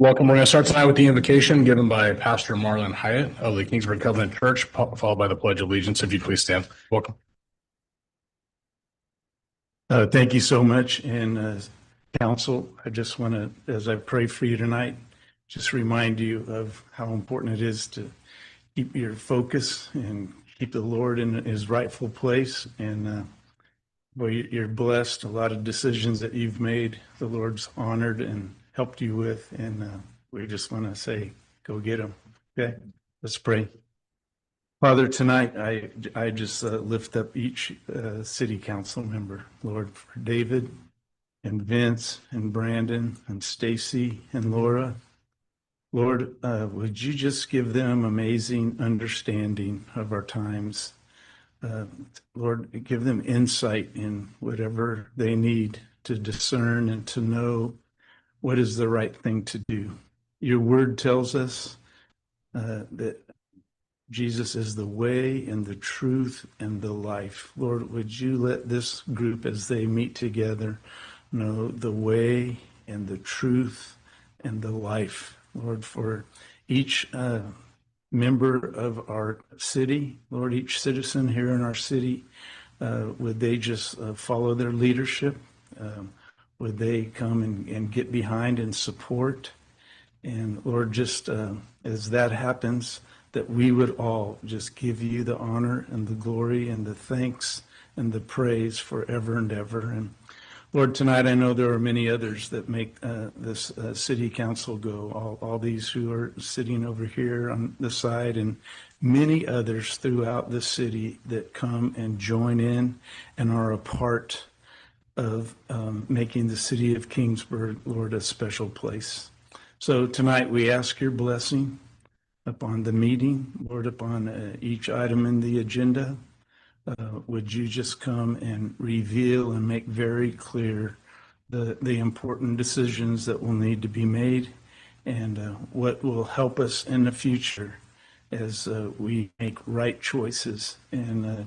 Welcome. We're going to start tonight with the invocation given by Pastor Marlon Hyatt of the Kingsburg Covenant Church, followed by the Pledge of Allegiance. If you please stand. Welcome. Thank you so much. And council, I just want to, as I pray for you tonight, just remind you of how important it is to keep your focus and keep the Lord in his rightful place. And boy, you're blessed. A lot of decisions that you've made, the Lord's honored and helped you with. And we just want to say, go get them. Okay, let's pray. Father, tonight I just lift up each city council member, Lord, for David and Vince and Brandon and Stacy and Laura. Lord, would you just give them amazing understanding of our times? Lord, give them insight in whatever they need to discern and to know what is the right thing to do. Your word tells us that Jesus is the way and the truth and the life. Lord, would you let this group, as they meet together, know the way and the truth and the life. Lord, for each member of our city, Lord, each citizen here in our city, would they just follow their leadership? Would they come and get behind and support? And Lord, just as that happens, that we would all just give you the honor and the glory and the thanks and the praise forever and ever. And Lord, tonight I know there are many others that make this city council go, all these who are sitting over here on the side, and many others throughout the city that come and join in and are a part of making the city of Kingsburg, Lord, a special place. So tonight we ask your blessing upon the meeting, Lord, upon each item in the agenda. Would you just come and reveal and make very clear the important decisions that will need to be made and what will help us in the future as we make right choices and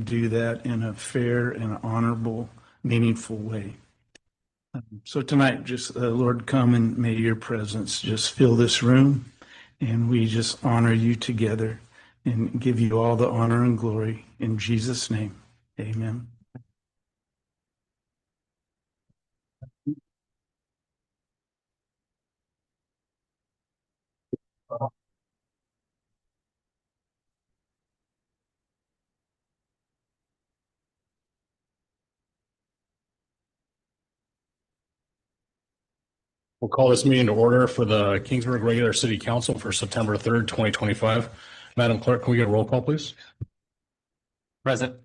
do that in a fair and honorable, meaningful way. So tonight, just Lord, come and may your presence just fill this room, and we just honor you together and give you all the honor and glory in Jesus' name. Amen. We'll call this meeting to order for the Kingsburg Regular City Council for September 3rd, 2025. Madam Clerk, can we get a roll call, please? Present.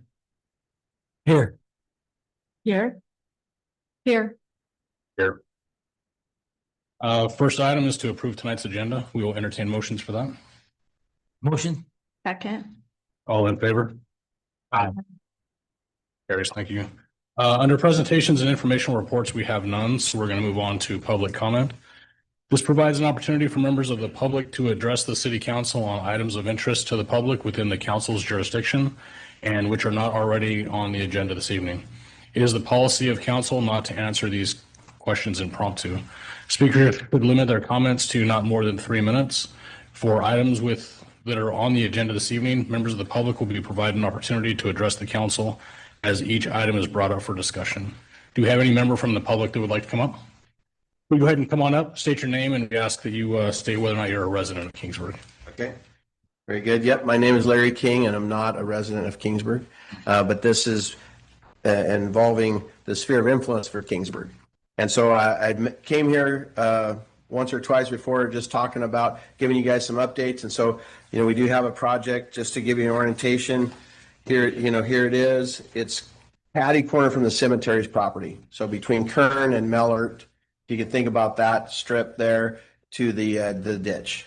Here. Here. Here. Here. First item is to approve tonight's agenda. We will entertain motions for that. Motion. Second. All in favor? Aye. Carries. Thank you. Under presentations and informational reports, we have none, so we're going to move on to public comment. This provides an opportunity for members of the public to address the City Council on items of interest to the public within the Council's jurisdiction and which are not already on the agenda this evening. It is the policy of Council not to answer these questions impromptu. Speakers should limit their comments to not more than 3 minutes. For items that are on the agenda this evening, members of the public will be provided an opportunity to address the Council as each item is brought up for discussion. Do we have any member from the public that would like to come up? Will you go ahead and come on up, state your name, and we ask that you state whether or not you're a resident of Kingsburg. Okay. Very good. Yep. My name is Larry King, and I'm not a resident of Kingsburg, but this is involving the sphere of influence for Kingsburg. And so I came here once or twice before, just talking about giving you guys some updates. And so, we do have a project, just to give you an orientation. Here, here it is. It's catty corner from the cemetery's property. So between Kern and Mellert, you can think about that strip there to the ditch.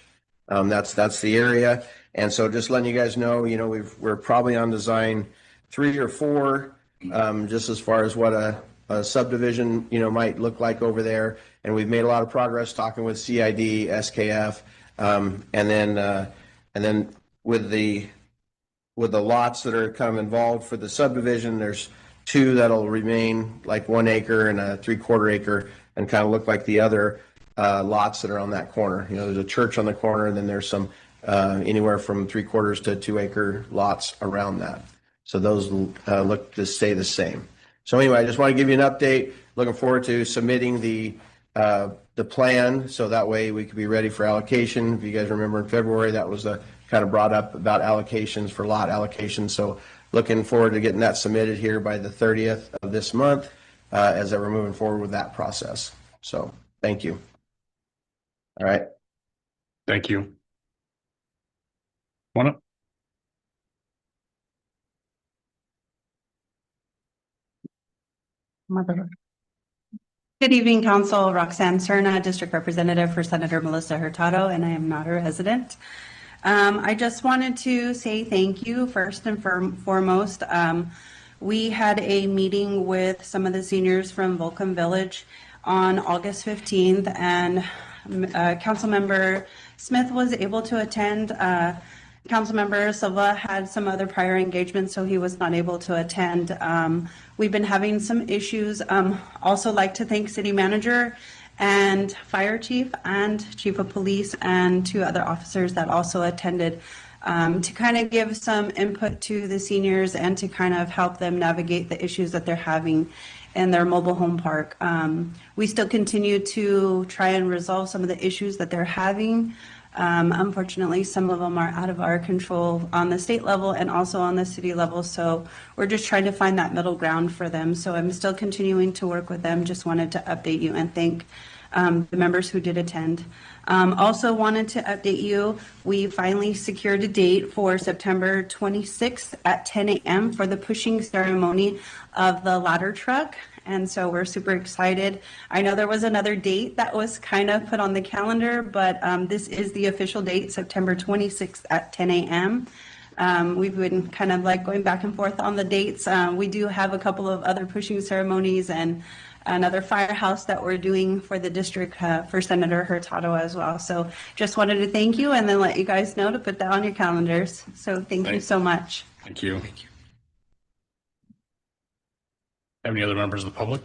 That's the area. And so just letting you guys know, we're probably on design 3 or 4, just as far as what a subdivision, might look like over there. And we've made a lot of progress talking with CID, SKF, and then with the lots that are kind of involved for the subdivision, there's 2 that'll remain like 1 acre and a 3/4 acre and kind of look like the other. lots that are on that corner. You know, there's a church on the corner, and then there's some anywhere from 3/4 to 2 acre lots around that. So those look to stay the same. So anyway, I just want to give you an update. Looking forward to submitting the plan, so that way we could be ready for allocation. If you guys remember in February, that was kind of brought up about allocations for lot allocations. So looking forward to getting that submitted here by the 30th of this month as we're moving forward with that process. So thank you. All right. Thank you. Wanna? Good evening, Council. Roxanne Serna, District Representative for Senator Melissa Hurtado, and I am not a resident. I just wanted to say thank you first and foremost. We had a meeting with some of the seniors from Volcom Village on August 15th, and Councilmember Smith was able to attend. Councilmember Silva had some other prior engagements, so he was not able to attend. We've been having some issues. Also like to thank City Manager and Fire Chief and Chief of Police and 2 other officers that also attended to kind of give some input to the seniors and to kind of help them navigate the issues that they're having in their mobile home park. We still continue to try and resolve some of the issues that they're having. Unfortunately, some of them are out of our control on the state level and also on the city level. So we're just trying to find that middle ground for them. So I'm still continuing to work with them. Just wanted to update you and thank the members who did attend. Also wanted to update you, we finally secured a date for September 26th at 10 a.m. for the pushing ceremony of the ladder truck. And so we're super excited. I know there was another date that was kind of put on the calendar, but this is the official date, September 26th at 10 a.m. We've been kind of like going back and forth on the dates. We do have a couple of other pushing ceremonies and another firehouse that we're doing for the district for Senator Hurtado as well. So just wanted to thank you and then let you guys know to put that on your calendars. So thank you so much. Thank you. Have any other members of the public?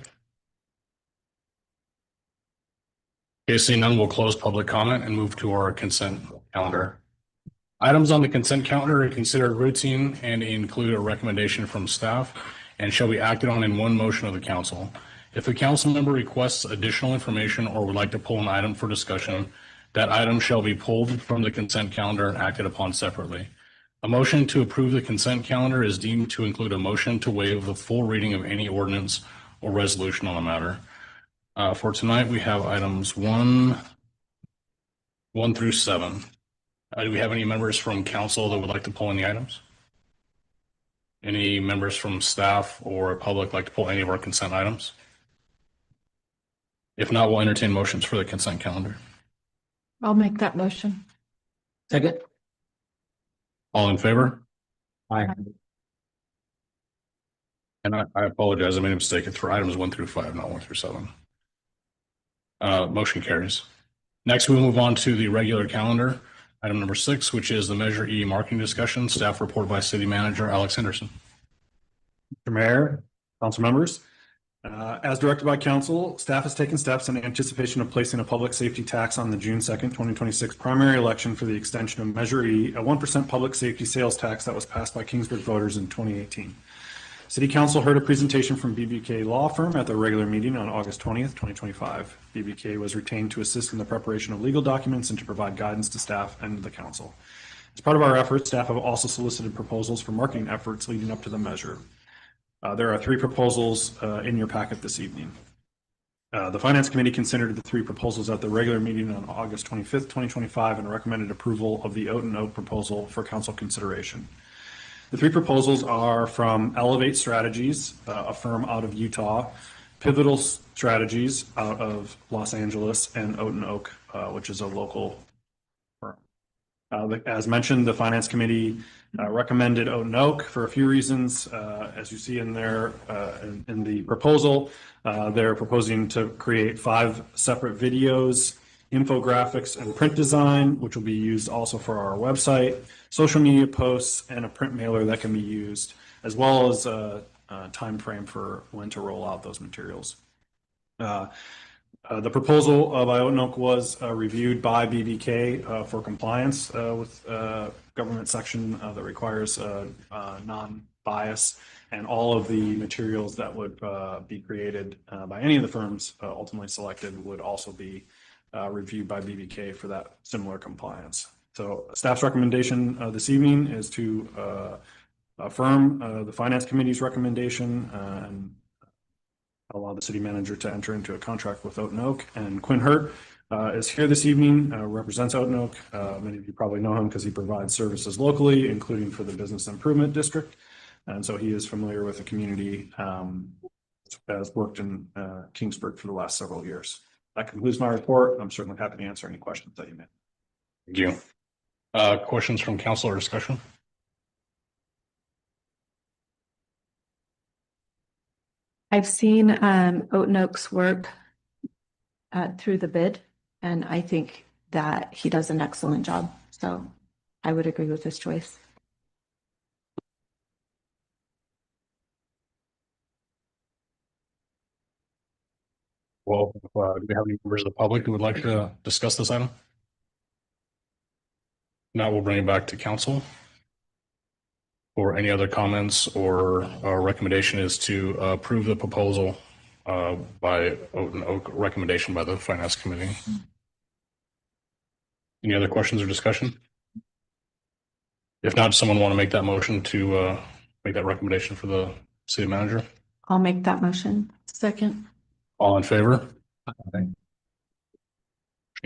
Okay, seeing none, we'll close public comment and move to our consent calendar. Items on the consent calendar are considered routine and include a recommendation from staff and shall be acted on in one motion of the council. If a council member requests additional information or would like to pull an item for discussion, that item shall be pulled from the consent calendar and acted upon separately. A motion to approve the consent calendar is deemed to include a motion to waive the full reading of any ordinance or resolution on the matter. For tonight, we have items 1 through 7. Do we have any members from council that would like to pull any items? Any members from staff or public like to pull any of our consent items? If not, we'll entertain motions for the consent calendar. I'll make that motion. Second. All in favor? Aye. And I apologize, I made a mistake. It's for items 1 through 5, not 1 through 7. Motion carries. Next, we move on to the regular calendar. Item number 6, which is the Measure E marketing discussion. Staff report by City Manager Alex Henderson. Mr. Mayor, council members, as directed by council, staff has taken steps in anticipation of placing a public safety tax on the June 2nd, 2026 primary election for the extension of Measure E, a 1% public safety sales tax that was passed by Kingsburg voters in 2018. City Council heard a presentation from BBK Law Firm at their regular meeting on August 20th, 2025. BBK was retained to assist in the preparation of legal documents and to provide guidance to staff and the council. As part of our efforts, staff have also solicited proposals for marketing efforts leading up to the measure. There are 3 proposals in your packet this evening. The Finance Committee considered the 3 proposals at the regular meeting on August 25th, 2025 and recommended approval of the Oat and Oak proposal for council consideration. The 3 proposals are from Elevate Strategies, a firm out of Utah, Pivotal Strategies out of Los Angeles, and Oat and Oak, which is a local firm. As mentioned, the Finance Committee recommended Oat and Oak for a few reasons. As you see in there in the proposal, they're proposing to create 5 separate videos, infographics, and print design, which will be used also for our website, social media posts, and a print mailer that can be used, as well as a time frame for when to roll out those materials. The proposal of Ionoke was reviewed by BBK for compliance with government section that requires non-bias, and all of the materials that would be created by any of the firms ultimately selected would also be reviewed by BBK for that similar compliance. So staff's recommendation this evening is to affirm the Finance Committee's recommendation and allow the city manager to enter into a contract with Oak. And Quinn Hurt is here this evening, represents Oak. Many of you probably know him because he provides services locally, including for the Business Improvement District. And so he is familiar with the community, has worked in Kingsburg for the last several years. That concludes my report. I'm certainly happy to answer any questions that you may have. Thank you. Questions from council or discussion? I've seen Oatnoke's work through the bid, and I think that he does an excellent job. So I would agree with this choice. Well, do we have any members of the public who would like to discuss this item? Now we'll bring it back to council. Or any other comments, or our recommendation is to approve the proposal by Oak, recommendation by the Finance Committee. Any other questions or discussion? If not, does someone want to make that motion to make that recommendation for the city manager? I'll make that motion. Second. All in favor? Motion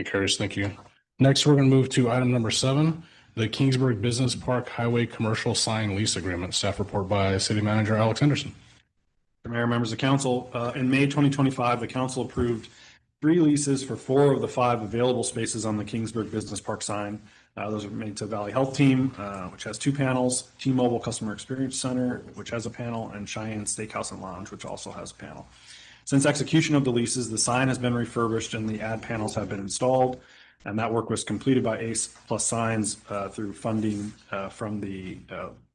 carries. Thank you. Next, we're going to move to item number 7, the Kingsburg Business Park Highway Commercial Sign Lease Agreement. Staff report by City Manager Alex Henderson. Mayor, members of council, in May 2025, the council approved 3 leases for 4 of the 5 available spaces on the Kingsburg Business Park sign. Those are made to Valley Health Team, which has 2 panels, T-Mobile Customer Experience Center, which has a panel, and Cheyenne Steakhouse and Lounge, which also has a panel. Since execution of the leases, the sign has been refurbished and the ad panels have been installed, and that work was completed by Ace Plus Signs through funding from the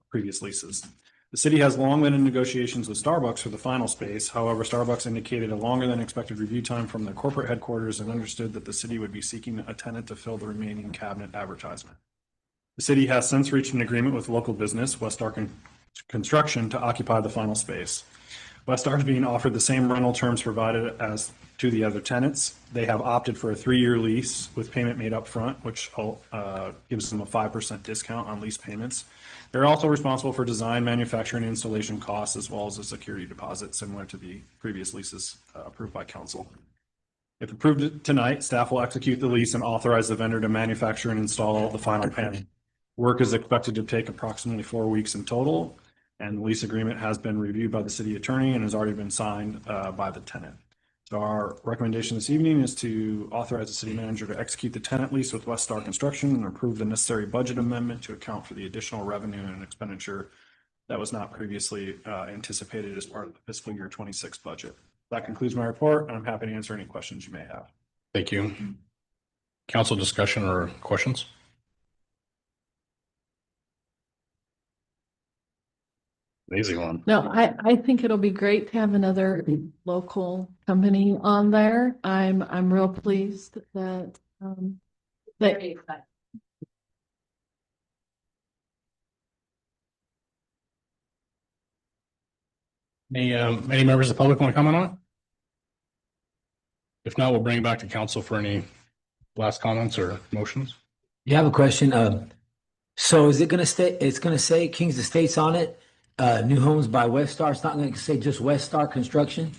previous leases. The city has long been in negotiations with Starbucks for the final space. However, Starbucks indicated a longer than expected review time from their corporate headquarters and understood that the city would be seeking a tenant to fill the remaining cabinet advertisement. The city has since reached an agreement with local business, Westar Construction, to occupy the final space. Westar is being offered the same rental terms provided as to the other tenants. They have opted for a 3-year lease with payment made up front, which gives them a 5% discount on lease payments. They're also responsible for design, manufacturing, and installation costs, as well as a security deposit, similar to the previous leases approved by council. If approved tonight, staff will execute the lease and authorize the vendor to manufacture and install the final panel. Work is expected to take approximately 4 weeks in total, and the lease agreement has been reviewed by the city attorney and has already been signed by the tenant. So our recommendation this evening is to authorize the city manager to execute the tenant lease with Westar Construction and approve the necessary budget amendment to account for the additional revenue and expenditure that was not previously anticipated as part of the fiscal year 26 budget. That concludes my report, and I'm happy to answer any questions you may have. Thank you. Council discussion or questions? Easy one. No, I think it'll be great to have another local company on there. I'm real pleased that that Any members of the public want to comment on it? If not, we'll bring it back to council for any last comments or motions. You have a question. So is it gonna stay, it's gonna say Kings Estates on it? New homes by Westar. It's not gonna say just Westar Construction?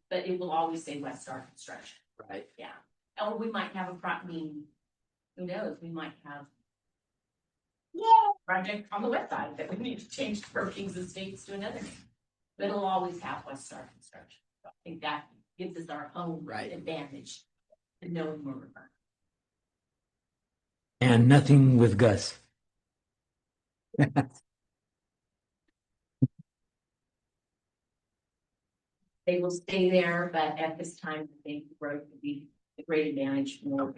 But it will always say Westar Construction. Right. Yeah. Or we might have I mean, who knows, we might have project on the west side that we need to change from Kings Estates to another name. But it'll always have Westar Construction. So I think that gives us our own advantage in knowing where we're from. And nothing with Gus. They will stay there, but at this time, I think growth would be a great advantage for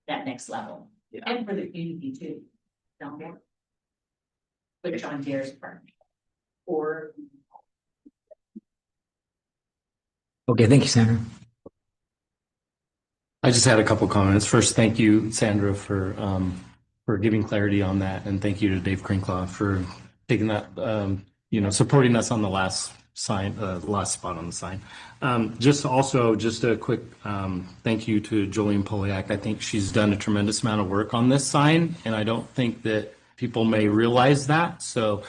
that next level. Yeah. And for the community too. down there. Which on Deere's part. Or Okay, thank you, Sandra. I just had a couple comments. First, thank you, Sandra, for giving clarity on that, and thank you to Dave Crinklaw for taking that, supporting us on the last sign, last spot on the sign. Just a quick thank you to Jolene Poliak. I think she's done a tremendous amount of work on this sign, and I don't think that people may realize that. So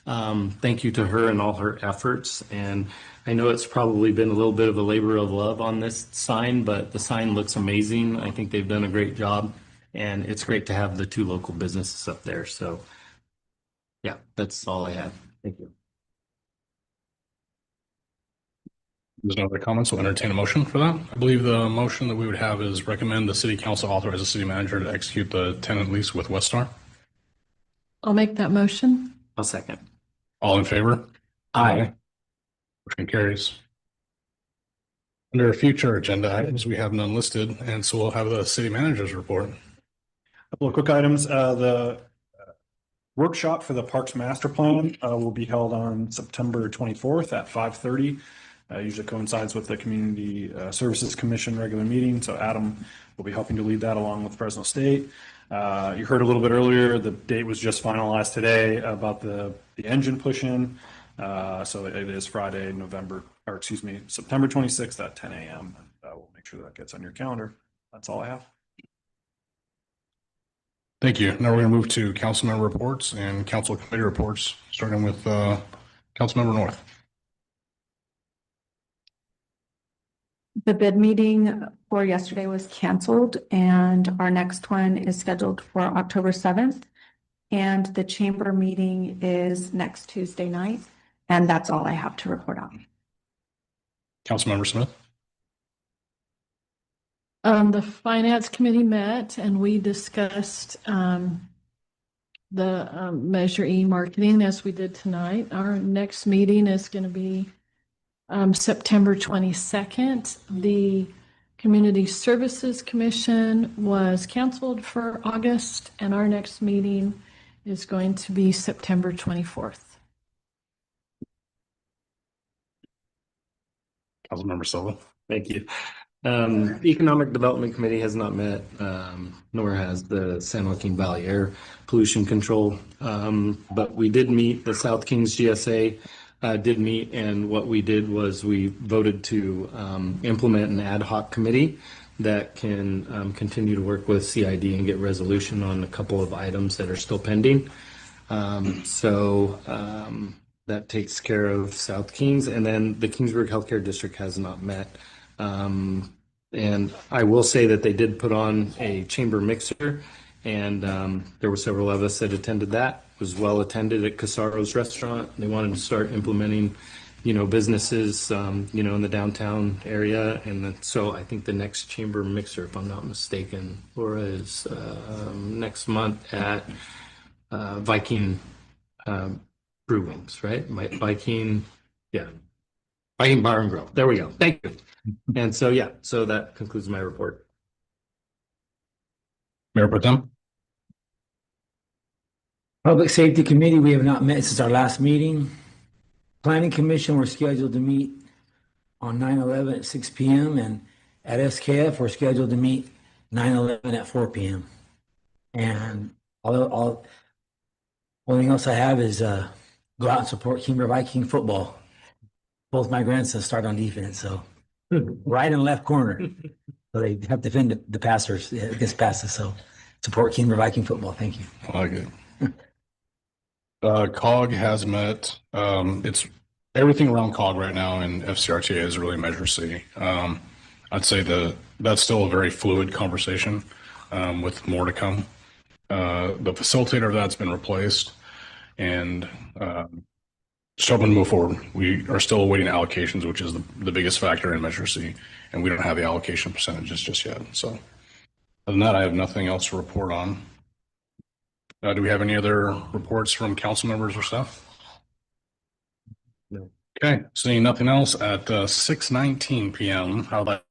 thank you to her and all her efforts. And I know it's probably been a little bit of a labor of love on this sign, but the sign looks amazing. I think they've done a great job, and it's great to have the two local businesses up there. So yeah, that's all I have. Thank you. There's no other comments. We'll entertain a motion for that. I believe the motion that we would have is recommend the city council authorize the city manager to execute the tenant lease with Westar. I'll make that motion. I'll second. All in favor? Aye. Motion carries. Under future agenda items, we have none listed, and so we'll have the city manager's report. Couple of quick items. The workshop for the Parks Master Plan will be held on September 24th at 5:30. Usually coincides with the Community Services Commission regular meeting. So Adam will be helping to lead that along with Fresno State. You heard a little bit earlier, the date was just finalized today about the engine push-in. So it is Friday, September 26th at 10 a.m. We'll make sure that gets on your calendar. That's all I have. Thank you. Now we're going to move to council member reports and council committee reports, starting with Councilmember North. The bid meeting for yesterday was canceled, and our next one is scheduled for October 7th. And the chamber meeting is next Tuesday night. And that's all I have to report on. Councilmember Smith. The finance committee met and we discussed the Measure E marketing as we did tonight. Our next meeting is going to be September 22nd. The Community Services Commission was canceled for August, and our next meeting is going to be September 24th. Councilmember Silva. Thank you. The Economic Development Committee has not met, nor has the San Joaquin Valley Air Pollution Control. But we did meet, the South Kings GSA did meet, and what we did was we voted to implement an ad hoc committee that can continue to work with CID and get resolution on a couple of items that are still pending. That takes care of South Kings, and then the Kingsburg Healthcare District has not met. And I will say that they did put on a chamber mixer, and there were several of us that attended that. It was well attended at Casaro's restaurant. They wanted to start implementing, businesses, in the downtown area. And so I think the next chamber mixer, if I'm not mistaken, Laura, is next month at Viking Brewings, right? Viking Bar and Grill. There we go. Thank you. And so, so that concludes my report. Mayor Pro Tem. Public Safety Committee, we have not met since our last meeting. Planning Commission, we're scheduled to meet on 9/11 at 6 p.m. and at SKF, we're scheduled to meet 9/11 at 4 p.m. And only thing else I have is go out and support Kingsburg Viking football. Both my grandsons start on defense, so right and left corner. So they have to defend the passers against passes. So support Kingsburg Viking football. Thank you. I like it. COG has met. It's everything around COG right now, and FCRTA is really Measure C. I'd say that's still a very fluid conversation with more to come. The facilitator of that's been replaced, and just hoping to move forward. We are still awaiting allocations, which is the biggest factor in Measure C, and we don't have the allocation percentages just yet. So other than that, I have nothing else to report on. Do we have any other reports from council members or stuff? No. Okay, seeing nothing else at 6:19 p.m. I would like